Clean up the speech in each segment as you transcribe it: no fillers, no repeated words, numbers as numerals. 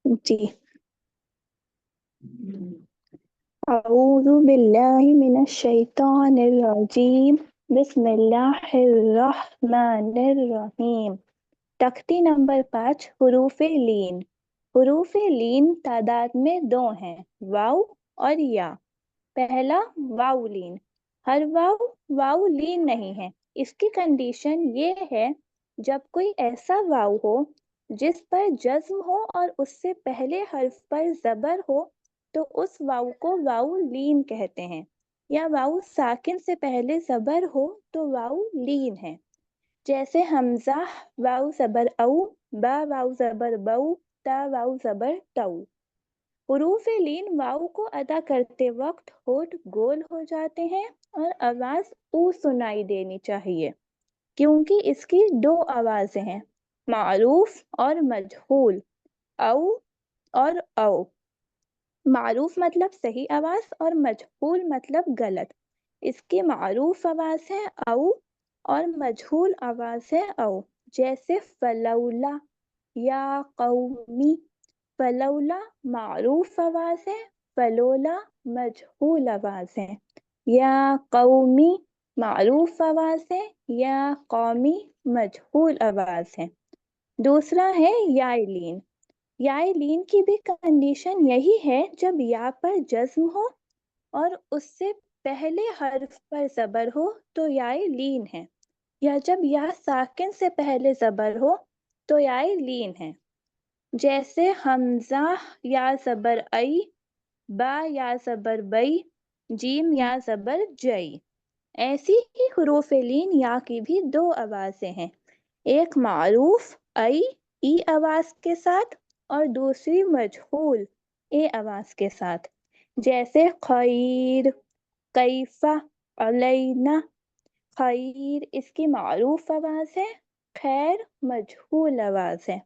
जी। अऊज़ु बिल्लाहि मिनश शैतानिर रजीम। बिस्मिल्लाहिर्रहमानिर्रहीम। तख्ती नंबर 5, हुरूफ लीन। हुरूफ लीन तादाद में 2 हैं, वाव और या। पहला वाव लीन। हर वाव लीन नहीं है। इसकी कंडीशन ये है जब कोई ऐसा वाव हो जिस पर जज्म हो और उससे पहले हर्फ पर जबर हो तो उस वाव को वाव लीन कहते हैं, या वाव साकिन से पहले जबर हो तो वाव लीन है। जैसे हमजा वाव जबर औ, बा वाव जबर बऊ, ता वाव जबर तऊ। हुरूफ लीन वाव को अदा करते वक्त होठ गोल हो जाते हैं और आवाज ऊ सुनाई देनी चाहिए, क्योंकि इसकी 2 आवाजें हैं, मारूफ और मजहूल, औ और औ। मारूफ मतलब सही आवाज और मजहूल मतलब गलत। इसकी मारूफ आवाज है औ और मजहूल आवाज है औ। जैसे फलौला, या कौमी। फलौला मारूफ आवाज है, फलोला मजहूल आवाज है। या कौमी मारूफ आवाज है, या कौमी मजहूल आवाज है। दूसरा है याइलीन। याइलीन की भी कंडीशन यही है जब या पर जज्म हो और उससे पहले हर्फ पर जबर हो तो याइलीन है, या जब या साकिन से पहले जबर हो तो याइलीन है। जैसे हमजा या जबर आई, बा या जबर बई, जीम या जबर जई। ऐसी ही हुरूफ लीन या की भी 2 आवाजें हैं, एक मारूफ आई ई आवाज के साथ और दूसरी मजहूल ए आवाज के साथ। जैसे खैर, कैफा, अलैना। खैर इसकी मारूफ आवाज है, खैर मजहूल आवाज है।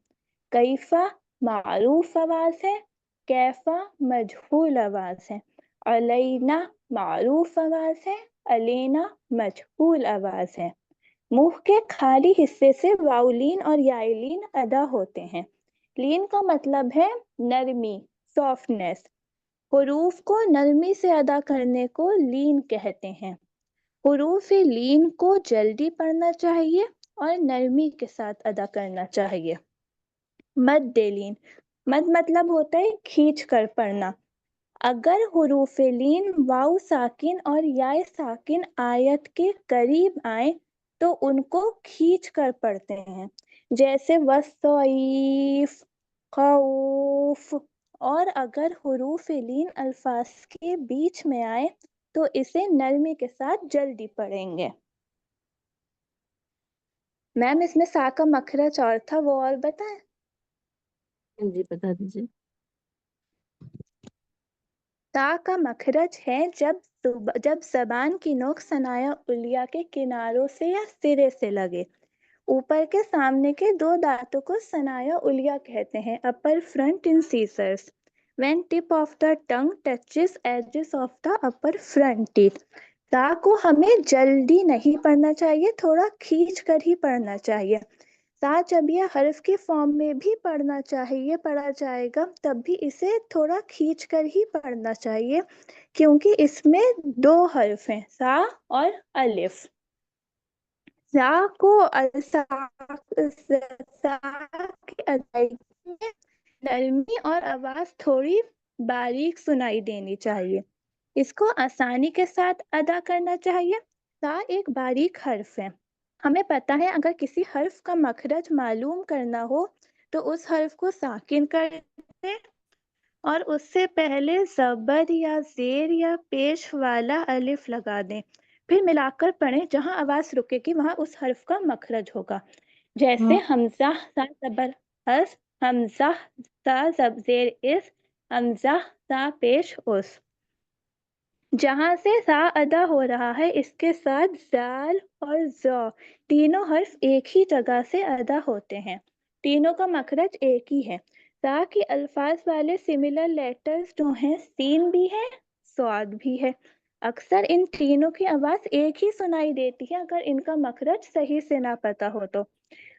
कैफा मारूफ आवाज है, कैफा मजहूल आवाज है। अलैना मारूफ आवाज है, अलेना मजहूल आवाज है। मुंह के खाली हिस्से से वाउलीन और याइलीन अदा होते हैं। लीन का मतलब है नरमी, सॉफ्टनेस। हुरूफ को नरमी से अदा करने को लीन कहते हैं। हुरूफ लीन को जल्दी पढ़ना चाहिए और नरमी के साथ अदा करना चाहिए। मद लीन। मद मतलब होता है खींच कर पढ़ना। अगर हुरूफ लीन वाव साकिन और याय साकिन आयत के करीब आए तो उनको खींच कर पढ़ते हैं। जैसे वस्सईफ, खौफ। और अगर हुरूफ लीन अल्फाज के बीच में आए तो इसे नरमी के साथ जल्दी पढ़ेंगे। मैम इसमें सा का मखरज और था, वो और बताएं। जी बता दीजिए। ता का मखरज है जब जबान की नोक सनाया उलिया के किनारों से या सिरे से लगे। ऊपर के सामने के 2 दांतों को सनाया उलिया कहते हैं, upper front incisors. When tip of the tongue touches edges of the upper front teeth। ता को हमें जल्दी नहीं पढ़ना चाहिए, थोड़ा खींच कर ही पढ़ना चाहिए। ता जब यह हर्फ के फॉर्म में भी पढ़ा जाएगा तब भी इसे थोड़ा खींच कर ही पढ़ना चाहिए, क्योंकि इसमें 2 हर्फ हैं, सा और अलिफ। सा को सा की अदायगी में नरमी और आवाज थोड़ी बारीक सुनाई देनी चाहिए। इसको आसानी के साथ अदा करना चाहिए। सा एक बारीक हर्फ है। हमें पता है अगर किसी हर्फ का मखरज मालूम करना हो तो उस हर्फ को साकिन कर दें और उससे पहले जबर या जेर या पेश वाला अलिफ लगा दें, फिर मिलाकर पढ़ें, जहां आवाज रुकेगी वहां उस हर्फ का मखरज होगा। जैसे हमजा सा जबर हस, हमजा सा जब जेर इस, हमजा सा पेश उस। जहां से सा अदा हो रहा है इसके साथ जाल और ज़ तीनों हर्फ एक ही जगह से अदा होते हैं, तीनों का मखरज एक ही है। सा के अल्फाज वाले सिमिलर लेटर्स जो हैं सीन भी है, स्वाद भी है। अक्सर इन तीनों की आवाज एक ही सुनाई देती है अगर इनका मखरज सही से ना पता हो तो।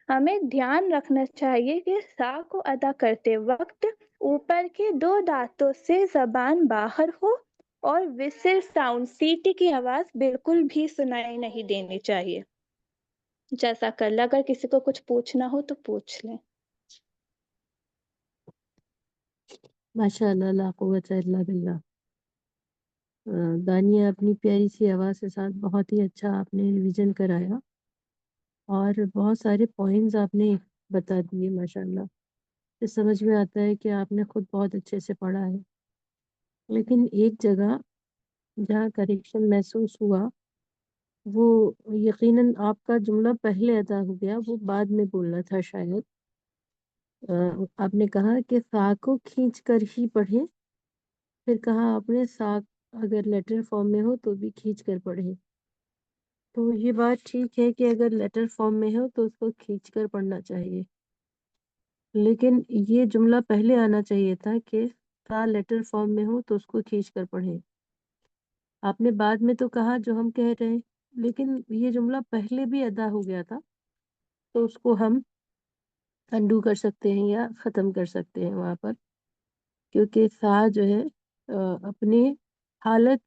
हमें ध्यान रखना चाहिए कि सा को अदा करते वक्त ऊपर के 2 दांतों से जबान बाहर हो और विसिल साउंड, सीटी की आवाज बिल्कुल भी सुनाई नहीं देनी चाहिए। जैसा कर लो, अगर किसी को कुछ पूछना हो तो पूछ लें। माशाअल्लाह, ला कुव्वता इल्ला बिल्लाह। दानिया, अपनी प्यारी सी आवाज़ के साथ बहुत ही अच्छा आपने रिवीजन कराया और बहुत सारे पॉइंट्स आपने बता दिए माशाअल्लाह। तो समझ में आता है कि आपने खुद बहुत अच्छे से पढ़ा है। लेकिन एक जगह जहाँ करेक्शन महसूस हुआ, वो यकीनन आपका जुमला पहले अदा हो गया, वो बाद में बोलना था शायद। आपने कहा कि सा को खींच कर ही पढ़े, फिर कहा आपने सा अगर लेटर फॉर्म में हो तो भी खींच कर पढ़े। तो ये बात ठीक है कि अगर लेटर फॉर्म में हो तो उसको खींच कर पढ़ना चाहिए, लेकिन ये जुमला पहले आना चाहिए था कि सा लेटर फॉर्म में हो तो उसको खींच कर पढ़े। आपने बाद में तो कहा जो हम कह रहे हैं, लेकिन ये जुमला पहले भी अदा हो गया था, तो उसको हम अंडू कर सकते हैं या ख़त्म कर सकते हैं वहाँ पर, क्योंकि सा जो है अपने हालत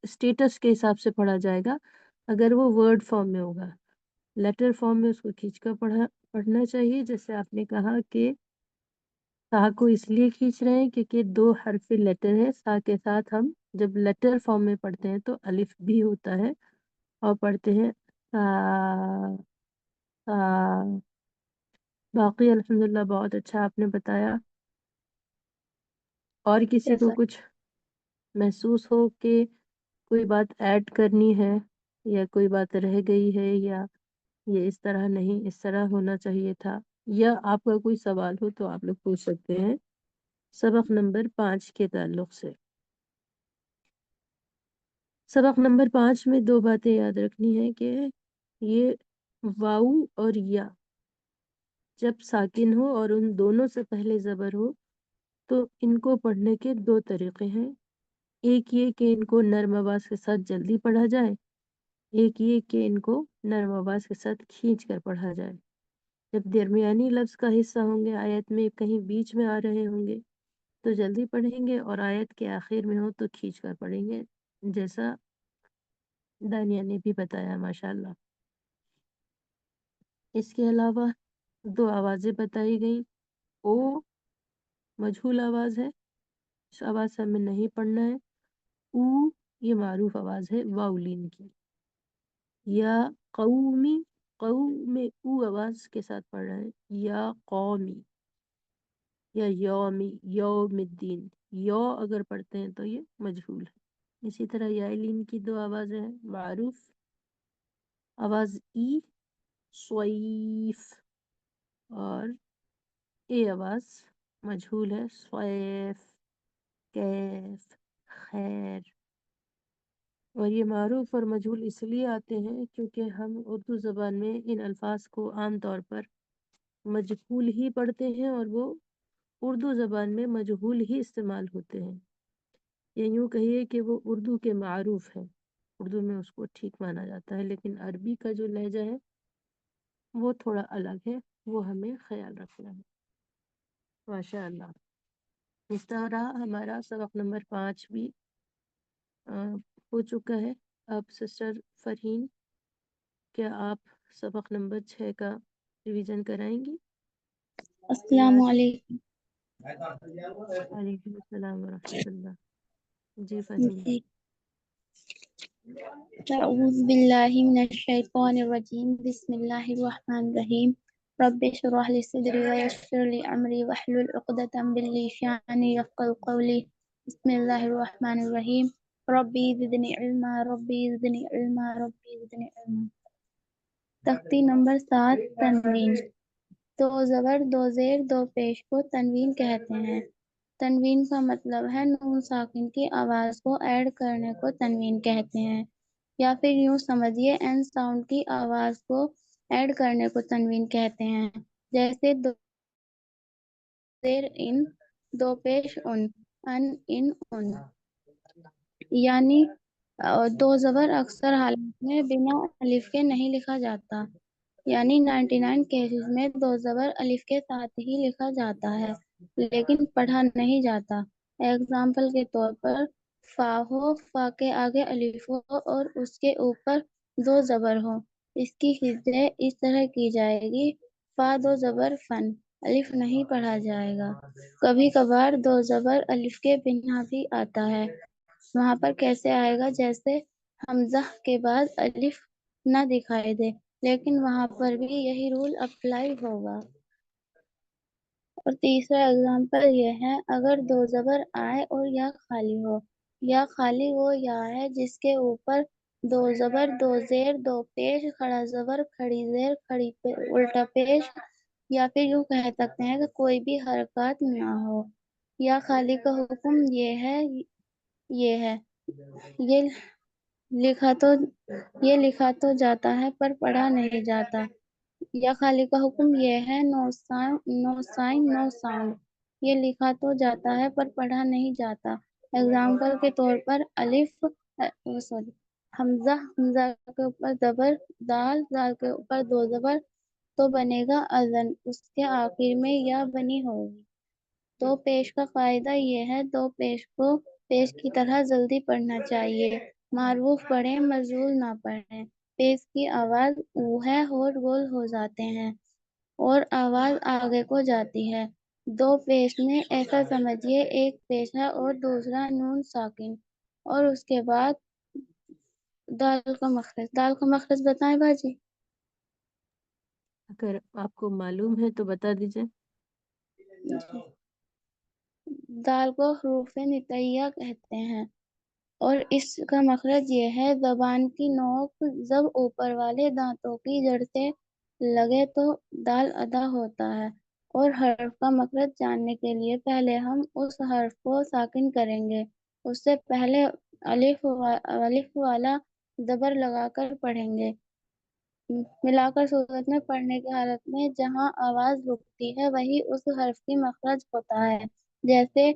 स्टेटस के हिसाब से पढ़ा जाएगा अगर वो वर्ड फॉर्म में होगा। लेटर फॉर्म में उसको खींचकर पढ़ना चाहिए। जैसे आपने कहा कि सा को इसलिए खींच रहे हैं क्योंकि 2 हरफ लेटर है। सा के साथ हम जब लेटर फॉर्म में पढ़ते हैं तो अलिफ भी होता है और पढ़ते हैं सा सा। बाकी अल्हम्दुलिल्लाह बहुत अच्छा आपने बताया। और किसी को जैसा कुछ महसूस हो कि कोई बात ऐड करनी है या कोई बात रह गई है, या ये इस तरह नहीं इस तरह होना चाहिए था, या आपका कोई सवाल हो तो आप लोग पूछ सकते हैं सबक नंबर 5 के ताल्लुक से। सबक नंबर 5 में 2 बातें याद रखनी है कि ये वाऊ और या जब साकिन हो और उन दोनों से पहले ज़बर हो तो इनको पढ़ने के 2 तरीके हैं। एक ये कि इनको नर्म आवाज़ के साथ जल्दी पढ़ा जाए, एक ये कि इनको नर्म आवाज़ के साथ खींच कर पढ़ा जाए। जब दरमियानी लफ्ज़ का हिस्सा होंगे, आयत में कहीं बीच में आ रहे होंगे तो जल्दी पढ़ेंगे, और आयत के आखिर में हो तो खींच कर पढ़ेंगे, जैसा दानिया ने भी बताया माशाल्लाह। इसके अलावा 2 आवाज़ें बताई गई। ओ मजहूल आवाज़ है, इस आवाज़ से हमें नहीं पढ़ना है। ऊ ये मारूफ आवाज़ है वाउलीन की। या कौमी, कौ में ऊ आवाज़ के साथ पढ़ना है। या कौमी या यौमी, यौमिद्दीन, यौ अगर पढ़ते हैं तो ये मजहूल है। इसी तरह यालीन की 2 आवाज़ें हैं। मारूफ आवाज़ ई, स्वैफ, और ए आवाज़ मजहूल है, स्वैफ, कैफ, खैर। और ये मारूफ और मजहूल इसलिए आते हैं क्योंकि हम उर्दू ज़बान में इन अल्फाज को आम तौर पर मजहूल ही पढ़ते हैं और वो उर्दू ज़बान में मजहूल ही इस्तेमाल होते हैं। या यूँ कहिए कि वो उर्दू के मारूफ है, उर्दू में उसको ठीक माना जाता है, लेकिन अरबी का जो लहजा है वो थोड़ा अलग है, वो हमें ख्याल रखना है। माशा अल्लाह। इस तरह हमारा सबक नंबर 5 भी अ, हो चुका है। अब सिस्टर फरहीन, क्या आप सबक नंबर 6 का रिवीजन कराएंगी? अस्सलाम वालेकुम। वालेकुम अस्सलाम व रहमतुल्लाह। जी फरहीन। जी, अऊज़ु बिल्लाहि मिनश शैतानिर रजीम, बिस्मिल्लाहिर रहमानिर रहीम। रब्बि इश्रह ली सदरी व यस्सिर ली अमरी वहलुल उक़दतम मिन लिसानी यफ़क़हू क़ौली। बिस्मिल्लाहिर रहमानिर रहीम। रब्बी ज़िदनी इल्मा, रब्बी ज़िदनी इल्मा, रब्बी ज़िदनी इल्मा। तख्ती नंबर 7, तनवीन। 2 ज़बर, 2 ज़ेर, 2 पेश को तनवीन कहते हैं। तनवीन का मतलब है नून साकिन की आवाज को ऐड करने को तनवीन कहते हैं, या फिर यूं समझिए एन साउंड की आवाज को ऐड करने को तनवीन कहते हैं। जैसे 2 ज़ेर इन, 2 पेश उन, अन इन उन। यानी 2 ज़बर अक्सर हालत में बिना अलिफ के नहीं लिखा जाता, यानी 99 केसेस में 2 ज़बर अलिफ के साथ ही लिखा जाता है। लेकिन पढ़ा नहीं जाता। एग्जाम्पल के तौर पर फा हो, फा के आगे अलिफ हो और उसके ऊपर दो जबर हो। इसकी हिज्जे इस तरह की जाएगी: फा दो जबर फन, अलिफ नहीं पढ़ा जाएगा। कभी कभार दो जबर अलिफ के बिना भी आता है। वहां पर कैसे आएगा? जैसे हमजा के बाद अलिफ ना दिखाई दे, लेकिन वहां पर भी यही रूल अप्लाई होगा। और तीसरा एग्जाम्पल ये है: अगर दो जबर आए और या खाली हो। या खाली वो या है जिसके ऊपर दो जबर, दो जेर, दो पेश, खड़ा जबर, खड़ी जेर, उल्टा पेश, या फिर यूं कह सकते हैं कि कोई भी हरकत ना हो। या खाली का हुक्म ये है ये लिखा तो ये लिखा तो जाता है पर पढ़ा नहीं जाता। या खाली का हुक्म ये है: no sign, no sign, no sound. ये लिखा तो जाता है पर पढ़ा नहीं जाता। एग्जाम्पल के तौर पर अलिफ, सॉरी, हमजा, हमजा के ऊपर जबर, दाल, दाल के ऊपर दो जबर, तो बनेगा अजन, उसके आखिर में या बनी होगी। दो पेश का कायदा ये है: दो पेश को पेश की तरह जल्दी पढ़ना चाहिए। मारूफ पढ़े, मजरूर ना पढ़े। पेश की आवाज ऊ है, होठ गोल हो जाते हैं और आवाज आगे को जाती है। दो पेश में ऐसा समझिए, एक पेश है और दूसरा नून साकिन, और उसके बाद दाल का मखरज बताएं बाजी। अगर आपको मालूम है तो बता दीजिए। दाल को हरूफ नितैया कहते हैं और इसका मखरज ये है: जबान की नोक जब ऊपर वाले दांतों की जड़ से लगे तो दाल अदा होता है। और हर्फ का मखरज जानने के लिए पहले हम उस हर्फ को साकिन करेंगे। उससे पहले अलिफ वाला जबर लगाकर पढ़ेंगे। मिलाकर सूरत में पढ़ने की हालत में जहाँ आवाज रुकती है वही उस हर्फ की मखरज होता है। जैसे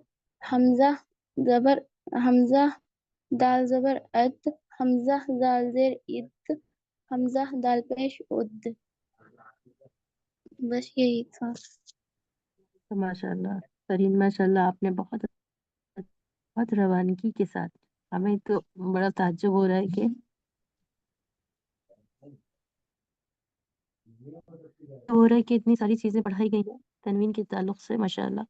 हमजा जबर हमजा, दाल जबर अद, हमजा दाल जेर इद, हमजा दाल पेश उद। बस यही था। तो माशाल्लाह करीम, माशाल्लाह आपने बहुत बहुत रवानगी के साथ, हमें तो बड़ा ताज्जुब हो रहा है कि हो रहा है कि इतनी सारी चीजें पढ़ाई गई हैं तनवीन के ताल्लुक से। माशाल्लाह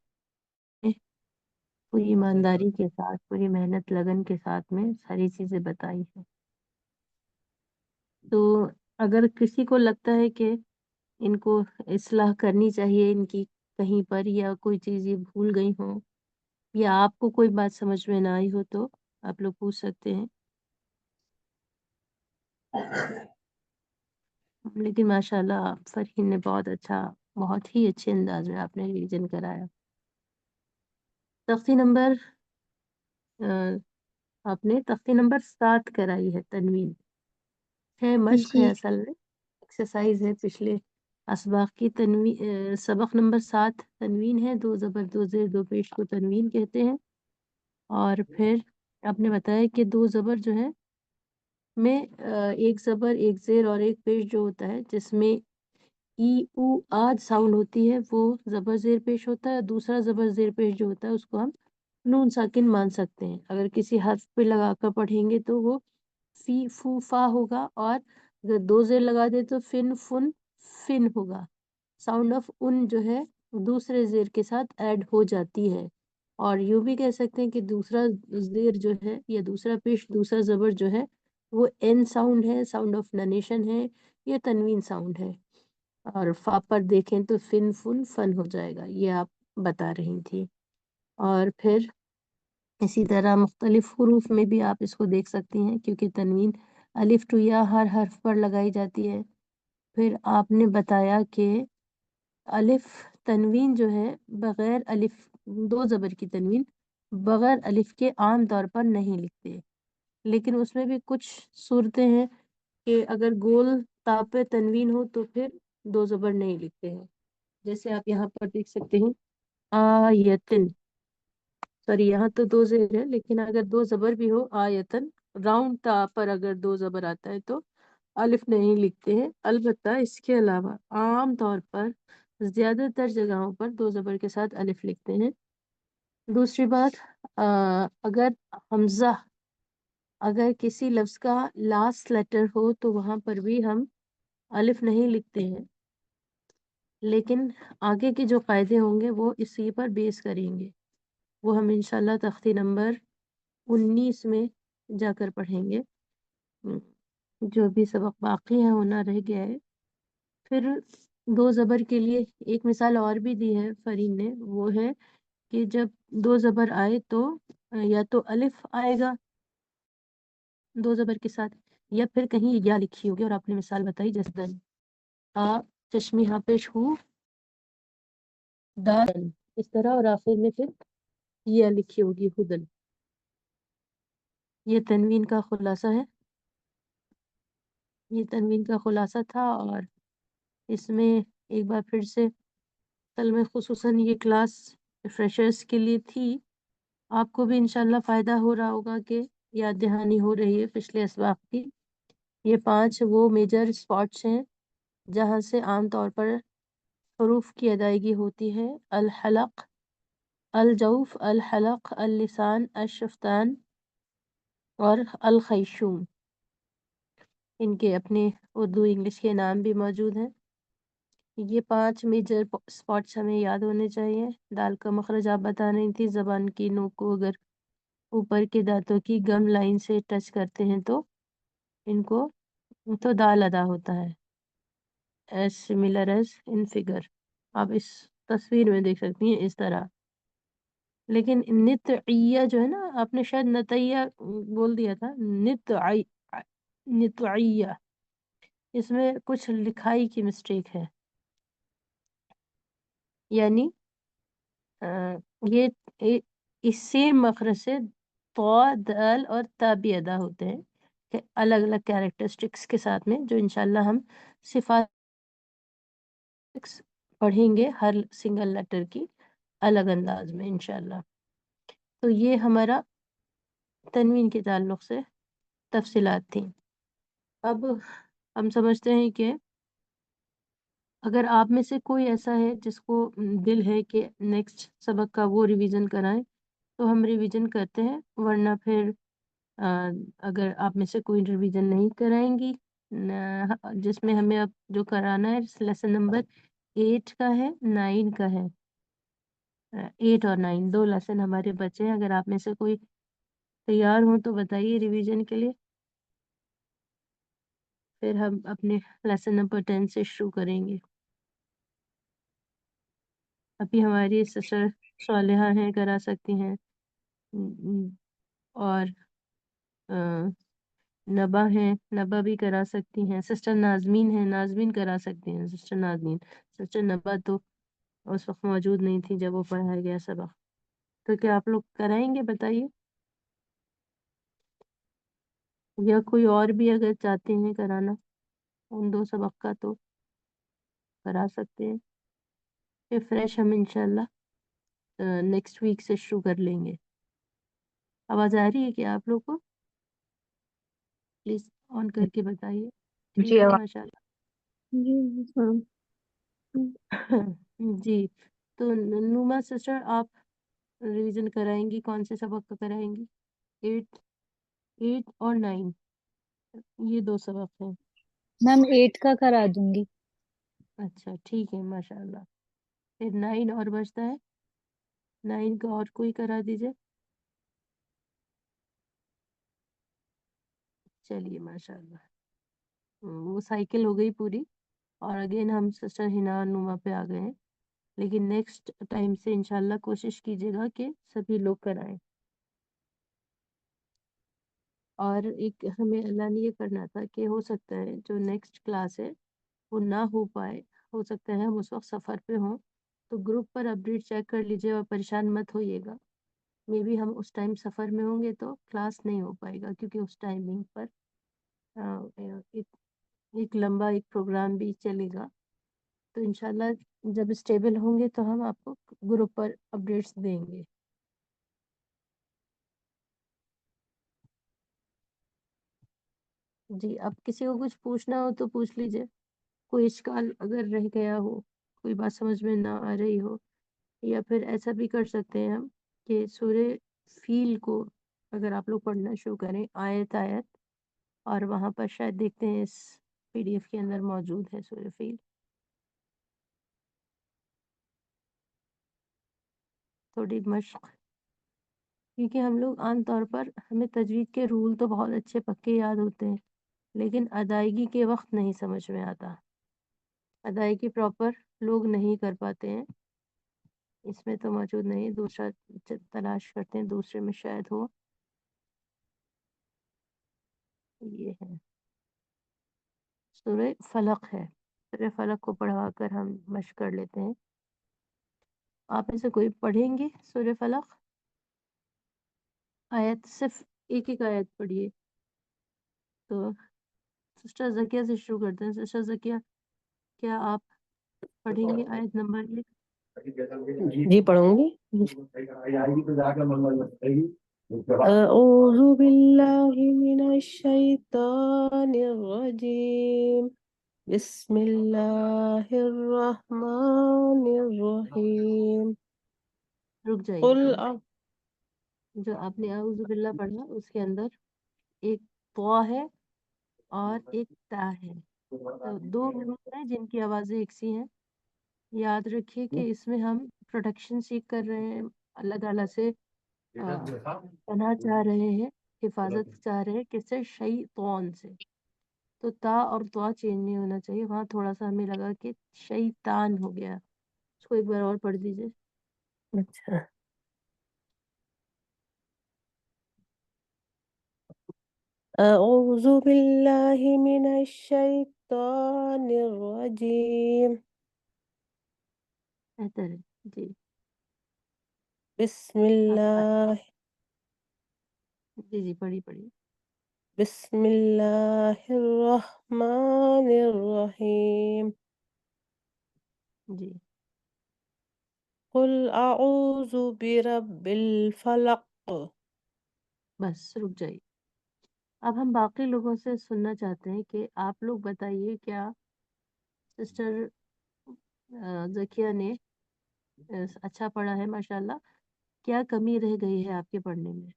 पूरी ईमानदारी के साथ, पूरी मेहनत लगन के साथ में सारी चीजें बताई है। तो अगर किसी को लगता है कि इनको इस्लाह करनी चाहिए इनकी कहीं पर, या कोई चीज ये भूल गई हो, या आपको कोई बात समझ में ना आई हो, तो आप लोग पूछ सकते हैं। लेकिन माशाल्लाह फरहीन ने बहुत अच्छा, बहुत ही अच्छे अंदाज में आपने रिवीजन कराया। तख्ती नंबर आपने तख्ती नंबर 7 कराई है तनवीन। है मश्क है, जी असल में एक्सरसाइज है पिछले असबाक की। सबक नंबर 7 तनवीन है। दो जबर, दो जेर, दो पेश को तनवीन कहते हैं। और फिर आपने बताया कि दो जबर जो है में एक जबर, एक जेर और एक पेश जो होता है, जिसमें ई उ आज साउंड होती है, वो जबर जेर पेश होता है। दूसरा जबर जेर पेश जो होता है उसको हम नून साकिन मान सकते हैं। अगर किसी हर्फ पे लगाकर पढ़ेंगे तो वो फी फू फा होगा, और अगर दो जेर लगा दे तो फिन फुन फिन होगा। साउंड ऑफ उन जो है दूसरे जेर के साथ ऐड हो जाती है। और यूं भी कह सकते हैं कि दूसरा जेर जो है या दूसरा पेश, दूसरा जबर जो है, वो एन साउंड है, साउंड ऑफ ननेशन है, या तनवीन साउंड है। और फा पर देखें तो फिन फुन फन हो जाएगा, ये आप बता रही थी। और फिर इसी तरह मुख्तलिफ हुरूफ में भी आप इसको देख सकती हैं, क्योंकि तनवीन अलिफ टू या हर हर्फ पर लगाई जाती है। फिर आपने बताया कि अलिफ तनवीन जो है बगैर अलिफ, दो जबर की तनवीन बगैर अलिफ के आम तौर पर नहीं लिखते। लेकिन उसमें भी कुछ सूरतें हैं कि अगर गोल ता पे तनवीन हो तो फिर दो जबर नहीं लिखते हैं। जैसे आप यहाँ पर देख सकते हैं आयतन, सॉरी यहाँ तो दो जेर है, लेकिन अगर दो जबर भी हो आयतन, राउंड ता पर अगर दो जबर आता है तो अलिफ नहीं लिखते हैं। अलबत्ता इसके अलावा आम तौर पर زیادہ تر جگہوں پر دو زبر کے ساتھ الف لکھتے ہیں۔ دوسری بات، اگر حمزہ اگر کسی لفظ کا لاسٹ لیٹر ہو تو وہاں پر بھی ہم الف نہیں لکھتے ہیں، لیکن آگے کے جو قاعدے ہوں گے وہ اسی پر بیس کریں گے، وہ ہم انشاءاللہ تختی نمبر 19 میں جا کر پڑھیں گے۔ جو بھی سبق باقی ہے ہونا رہ گیا ہے۔ پھر دو زبر کے لیے ایک مثال اور بھی دی ہے فرین نے، وہ ہے کہ جب دو زبر آئے تو یا تو الف آئے گا دو زبر کے ساتھ، یا پھر کہیں یا لکھی ہوگی، اور آپ نے مثال بتائی جیسے دن چشمی ہاں پیش ہو دارن، اس طرح، اور آخر میں پھر یا لکھی ہوگی ہدن۔ یہ تنوین کا خلاصہ ہے، یہ تنوین کا خلاصہ تھا، اور اس میں ایک بار پھر سے کل میں خصوصاً یہ کلاس فریشرز کے لیے تھی، آپ کو بھی انشاءاللہ فائدہ ہو رہا ہوگا کہ یاد دہانی ہو رہی ہے پچھلے اسباق کی۔ یہ 5 وہ میجر اسپاٹس ہیں جہاں سے عام طور پر حروف کی ادائیگی ہوتی ہے: الحلق، الجوف، الحلق، اللسان، الشفتان اور الخیشوم۔ ان کے اپنے اردو انگلش کے نام بھی موجود ہیں۔ یہ 5 میجر اسپاٹس ہمیں یاد ہونے چاہیے۔ دال کا مخرج آپ بتا رہی تھی، زبان کی نوک کو اگر اوپر کے دانتوں کی گم لائن سے ٹچ کرتے ہیں تو ان کو تو دال ادا ہوتا ہے، ایز سملر ایز ان فگر، آپ اس تصویر میں دیکھ سکتی ہیں اس طرح۔ لیکن نتعیہ جو ہے نا، آپ نے شاید نتعیہ بول دیا تھا، نتعیہ، اس میں کچھ لکھائی کی مسٹیک ہے، یعنی یہ اس سیم مخرج سے تو، دال اور تا بھی ادا ہوتے ہیں، کہ الگ الگ کیریکٹرسٹکس کے ساتھ میں، جو انشاءاللہ ہم صفات پڑھیں گے ہر سنگل لیٹر کی الگ انداز میں انشاءاللہ۔ تو یہ ہمارا تنوین کے تعلق سے تفصیلات تھیں۔ اب ہم سمجھتے ہیں کہ اگر آپ میں سے کوئی ایسا ہے جس کو دل ہے کہ نیکسٹ سبق کا وہ ریویژن کرائیں تو ہم ریویژن کرتے ہیں، ورنہ پھر اگر آپ میں سے کوئی ریویژن نہیں کرائیں گی، جس میں ہمیں اب جو کرانا ہے لیسن نمبر 8 کا ہے، 9 کا ہے، 8 اور 9 دو لیسن ہمارے بچے ہیں۔ اگر آپ میں سے کوئی تیار ہوں تو بتائیے ریویژن کے لیے، پھر ہم اپنے لیسن نمبر 10 سے شروع کریں گے۔ ابھی ہماری سسٹر صالحہ ہیں، کرا سکتی ہیں، اور نبا ہیں، نبا بھی کرا سکتی ہیں، سسٹر نازمین ہیں، نازمین کرا سکتی ہیں، سسٹر نازمین۔ سسٹر نبا تو اس وقت موجود نہیں تھی جب وہ پڑھایا گیا سبق، تو کیا آپ لوگ کرائیں گے؟ بتائیے، یا کوئی اور بھی اگر چاہتے ہیں کرانا ان دو سبق کا تو کرا سکتے ہیں، پھر فریش ہم انشاءاللہ نیکسٹ ویک سے شروع کر لیں گے۔ آواز آ رہی ہے کہ آپ لوگ کو؟ پلیز آن کر کے بتائیے۔ جی ٹھیک ہے، ماشاء اللہ۔ جی، تو نوما سسٹر، آپ ریویژن کرائیں گی، کون سے سبق کا کرائیں گی؟ 8 اور 9، یہ دو سبق ہیں۔ میم 8 کا کرا دوں گی۔ اچھا ٹھیک ہے، ماشاء اللہ۔ پھر 9 اور بچتا ہے، 9 کا اور کوئی کرا دیجیے۔ چلیے ماشاء اللہ، وہ سائیکل ہو گئی پوری، اور اگین ہم سسٹر ہنا اور نوما پہ آ گئے ہیں، لیکن نیکسٹ ٹائم سے انشاءاللہ کوشش کیجیے گا کہ سبھی لوگ کرائیں۔ اور ایک ہمیں اللہ نے یہ کرنا تھا کہ ہو سکتا ہے جو نیکسٹ کلاس ہے وہ نہ ہو پائے، ہو سکتا ہے ہم اس وقت سفر پہ ہوں، تو گروپ پر اپڈیٹ چیک کر لیجیے اور پریشان مت ہوئیے گا، مے بی ہم اس ٹائم سفر میں ہوں گے تو کلاس نہیں ہو پائے گا، کیونکہ اس ٹائمنگ پر ایک لمبا ایک پروگرام بھی چلے گا، تو انشاءاللہ جب اسٹیبل ہوں گے تو ہم آپ کو گروپ پر اپڈیٹس دیں گے۔ جی، اب کسی کو کچھ پوچھنا ہو تو پوچھ لیجیے، کوئی اشکال اگر رہ گیا ہو کوئی بات سمجھ میں نہ آ رہی ہو، یا پھر ایسا بھی کر سکتے ہیں ہم کہ سورہ فیل کو اگر آپ لوگ پڑھنا شروع کریں آیت آیت، اور وہاں پر شاید دیکھتے ہیں اس PDF کے اندر موجود ہے سورہ فیل، تھوڑی مشق، کیونکہ ہم لوگ عام طور پر ہمیں تجوید کے رول تو بہت اچھے پکے یاد ہوتے ہیں، لیکن ادائیگی کے وقت نہیں سمجھ میں آتا، ادائیگی پراپر لوگ نہیں کر پاتے ہیں۔ اس میں تو موجود نہیں، دوسرا تلاش کرتے ہیں، دوسرے میں شاید ہو۔ یہ ہے سورہ فلق ہے، سورہ فلق کو پڑھوا کر ہم مشق کر لیتے ہیں۔ آپ میں سے کوئی پڑھیں گے سورہ فلق؟ آیت صرف ایک ایک آیت پڑھیے۔ تو سسٹر زکیہ سے شروع کرتے ہیں۔ سسٹر زکیہ، کیا آپ پڑھیں گے آیت نمبر 1؟ جی پڑھوں گی۔ اعوذ باللہ من الشیطان الرجیم، بسم اللہ الرحمن الرحیم، رک جائیے قل جو آپ نے اعوذ باللہ پڑھا اس کے اندر ایک طا ہے اور ایک تا ہے، تو 2 حروف ہیں جن کی آوازیں ایک سی ہیں۔ یاد رکھیے کہ اس میں ہم پروٹیکشن سیکھ کر رہے ہیں، اللہ تعالیٰ سے پناہ چاہ رہے ہیں، حفاظت چاہ رہے ہیں، کس سے؟ شیطان سے۔ تو تا اور طا چینج نہیں ہونا چاہیے، وہاں تھوڑا سا ہمیں لگا کہ شیطان ہو گیا، اس کو ایک بار اور پڑھ دیجیے۔ اچھا، اعوذ باللہ من الشیطان الرجیم، بہتر ہے جی۔ بسم آپ اللہ جی پڑھی۔ بسم اللہ الرحمن الرحیم، جی قل اعوذ برب الفلق۔ بس رک جائیے، اب ہم باقی لوگوں سے سننا چاہتے ہیں کہ آپ لوگ بتائیے کیا سسٹر زکیہ نے اچھا پڑھا ہے ماشاءاللہ، کیا کمی رہ گئی ہے آپ کے پڑھنے میں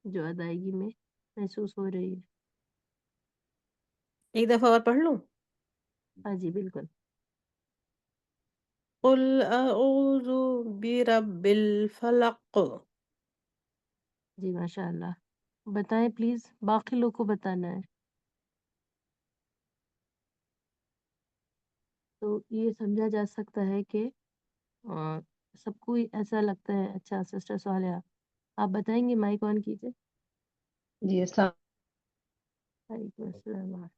جو ادائیگی میں محسوس ہو رہی ہے؟ ایک دفعہ اور پڑھ لوں؟ ہاں جی بالکل۔ قل اعوذ برب الفلق۔ جی ماشاءاللہ، بتائیں پلیز، باقی لوگ کو بتانا ہے۔ تو یہ سمجھا جا سکتا ہے کہ سب کو ایسا لگتا ہے۔ اچھا سسٹر صالحہ آپ بتائیں گے؟ مائک آن کیجیے۔ جی السلام وعلیکم السلام ورحمۃ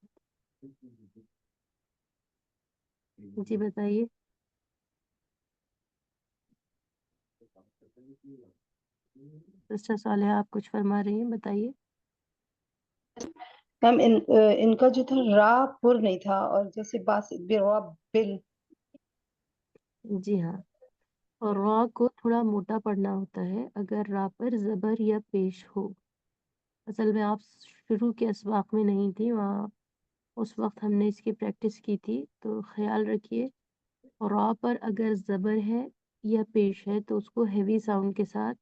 اللہ۔ جی بتائیے۔ سسٹر صالحہ آپ کچھ فرما رہی ہیں، بتائیے۔ میم ان کا جو تھا را پر نہیں تھا، اور جیسے باس بل جی ہاں، اور را کو تھوڑا موٹا پڑھنا ہوتا ہے اگر را پر زبر یا پیش ہو۔ اصل میں آپ شروع کے اسباق میں نہیں تھی، وہاں اس وقت ہم نے اس کی پریکٹس کی تھی، تو خیال رکھیے را پر اگر زبر ہے یا پیش ہے تو اس کو ہیوی ساؤنڈ کے ساتھ،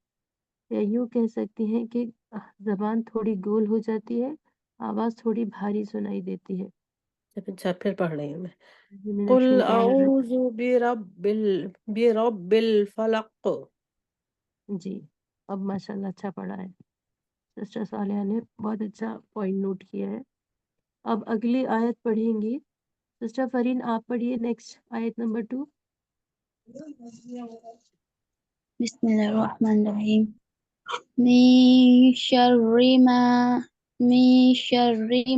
یا یوں کہہ سکتی ہیں کہ زبان تھوڑی گول ہو جاتی ہے، آواز تھوڑی بھاری سنائی دیتی ہے۔ اچھا پھر پڑھ رہی ہوں میں۔ من قل الشیطان اعوذ الرجیم۔ برب الفلق۔ جی اب ماشاءاللہ اچھا پڑھا ہے، سسٹر صالحہ نے بہت اچھا پوائنٹ نوٹ کیا ہے۔ اب اگلی آیت پڑھیں گی سسٹر فرین، آپ پڑھیے نیکسٹ آیت نمبر 2۔ بسم اللہ الرحمن الرحیم، من شر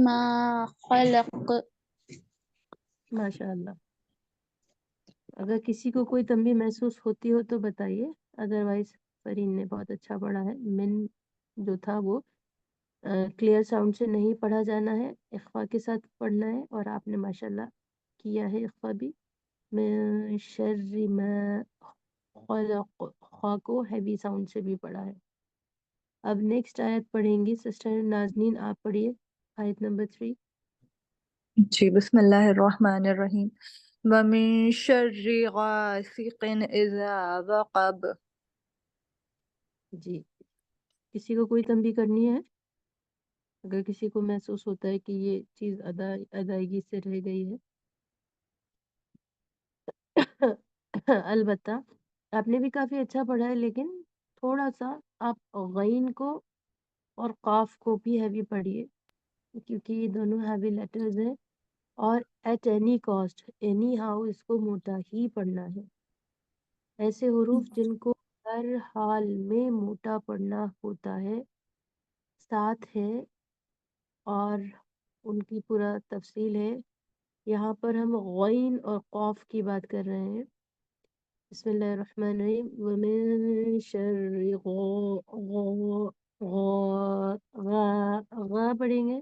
ما خلق۔ ماشاءاللہ، اگر کسی کو کوئی تنبیہ محسوس ہوتی ہو تو بتائیے، ادروائز فرین نے بہت اچھا پڑھا ہے۔ من جو تھا وہ کلیئر ساؤنڈ سے نہیں پڑھا جانا ہے، اخفا کے ساتھ پڑھنا ہے، اور آپ نے ماشاءاللہ کیا ہے اخفا بھی۔ من شر ما خلق، خا کو ہیوی ساؤنڈ سے بھی پڑھا ہے۔ اب نیکسٹ آیت پڑھیں گی سسٹر نازنین، آپ پڑھیے آیت نمبر 3۔ جی بسم اللہ الرحمن الرحیم، ومن شر غاسق اذا وقب. جی، کسی کو کوئی تنبیہ کرنی ہے؟ اگر کسی کو محسوس ہوتا ہے کہ یہ چیز ادائیگی سے رہ گئی ہے البتہ آپ نے بھی کافی اچھا پڑھا ہے، لیکن تھوڑا سا آپ غین کو اور قاف کو بھی ہیوی پڑھیے، کیونکہ یہ دونوں ہیوی لیٹرز ہیں، اور at any cost anyhow اس کو موٹا ہی پڑھنا ہے۔ ایسے حروف جن کو ہر حال میں موٹا پڑھنا ہوتا ہے 7 ہے، اور ان کی پورا تفصیل ہے۔ یہاں پر ہم غین اور قاف کی بات کر رہے ہیں۔ بسم اللہ الرحمن الرحیم، ومن شر غا پڑھیں گے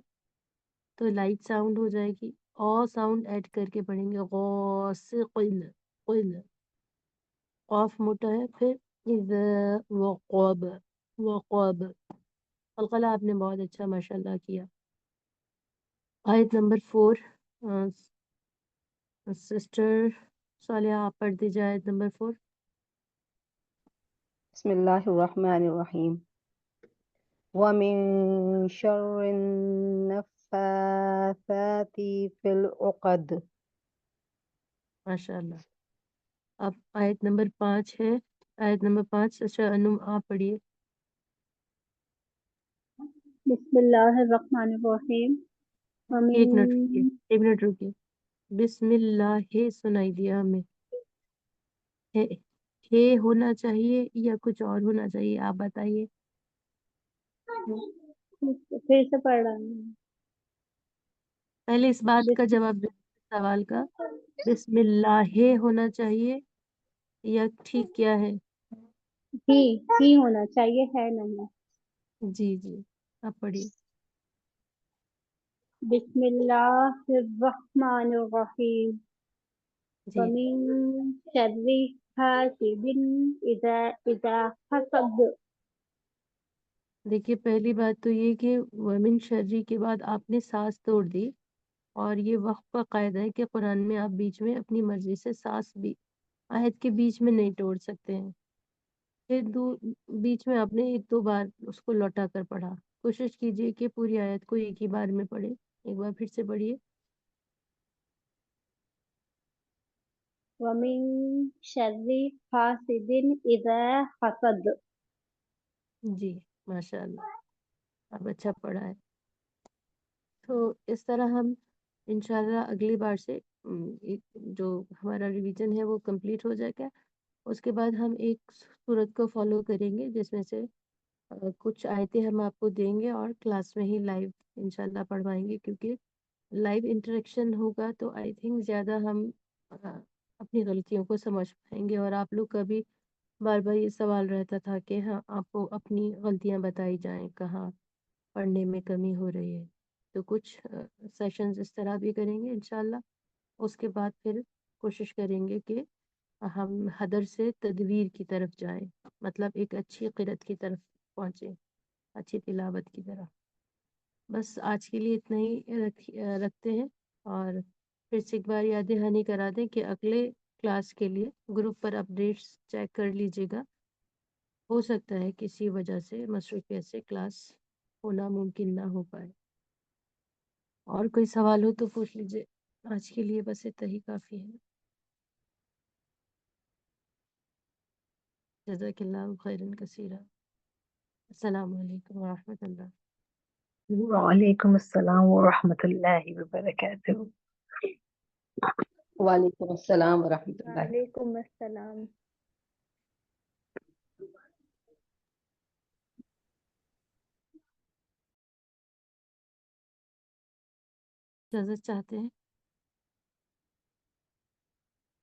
تو لائٹ ساؤنڈ ہو جائے گی، او ساؤنڈ ایڈ کر کے پڑھیں گے، غاسقن قن، قاف موٹا ہے، پھر اذا وقب وقب۔ القلہ آپ نے بہت اچھا ماشاءاللہ کیا۔ آیت نمبر 4 سسٹر صالحہ آپ پڑھ دیجیے آیت نمبر 4۔ بسم اللہ الرحمن الرحیم ومن شر النفاثات فی العقد ماشاءاللہ۔ اب آیت نمبر 5 ہے، آیت نمبر 5 سسٹر انم آپ پڑھیے۔ بسم اللہ الرحمن الرحیم ایک منٹ رکیے، ومن ایک منٹ رکیے۔ بسم اللہ سنائی دیا ہمیں، ہے ہے ہونا چاہیے یا کچھ اور ہونا چاہیے، آپ بتائیے۔ پھر سے پڑھ رہا ہوں۔ پہلے اس بات کا بسم جواب دیں، سوال کا، بسم اللہ ہونا چاہیے یا ٹھیک کیا ہے؟ ہی ہونا چاہیے، ہے نہیں۔ جی جی آپ پڑھیے۔ بسم اللہ الرحمن الرحیم جی ومن شر حاسد اذا حسد۔ دیکھیے پہلی بات تو یہ کہ ومن شرری کے بعد آپ نے سانس توڑ دی، اور یہ وقف کا قاعدہ ہے کہ قرآن میں آپ بیچ میں اپنی مرضی سے سانس بھی آیت کے بیچ میں نہیں توڑ سکتے ہیں۔ پھر بیچ میں آپ نے 1-2 بار اس کو لوٹا کر پڑھا۔ کوشش کیجئے کہ پوری آیت کو ایک ہی بار میں پڑھے۔ ایک بار پھر سے پڑھیے۔ ومن شر حاسد اذا حسد۔ جی ماشاء اللہ، اب اچھا پڑھا ہے۔ تو اس طرح ہم انشاءاللہ اگلی بار سے جو ہمارا ریویژن ہے وہ کمپلیٹ ہو جائے گا۔ اس کے بعد ہم ایک صورت کو فالو کریں گے، جس میں سے کچھ آیتیں ہم آپ کو دیں گے اور کلاس میں ہی لائیو انشاءاللہ پڑھوائیں گے، کیونکہ لائیو انٹریکشن ہوگا تو آئی تھنک زیادہ ہم اپنی غلطیوں کو سمجھ پائیں گے، اور آپ لوگ کا بھی بار بار یہ سوال رہتا تھا کہ ہاں آپ کو اپنی غلطیاں بتائی جائیں، کہاں پڑھنے میں کمی ہو رہی ہے۔ تو کچھ سیشنز اس طرح بھی کریں گے انشاءاللہ۔ اس کے بعد پھر کوشش کریں گے کہ ہم حدر سے تدویر کی طرف جائیں، مطلب ایک اچھی قرأت کی طرف پہنچیں، اچھی تلاوت کی طرف۔ بس آج کے لیے اتنا ہی رکھتے ہیں، اور پھر سے ایک بار یاد دہانی کرا دیں کہ اگلے کلاس کے لیے گروپ پر اپڈیٹس چیک کر لیجیے گا۔ ہو سکتا ہے کسی وجہ سے مصروفیت سے کلاس ہونا ممکن نہ ہو پائے۔ اور کوئی سوال ہو تو پوچھ لیجیے، آج کے لیے بس اتنا ہی کافی ہے۔ جزاک اللہ خیرن کثیرہ۔ السلام علیکم ورحمۃ اللہ۔ وعلیکم السلام ورحمۃ اللہ وبرکاتہ۔ وعلیکم السلام ورحمۃ اللہ۔ وعلیکم السلام۔ اجازت چاہتے ہیں؟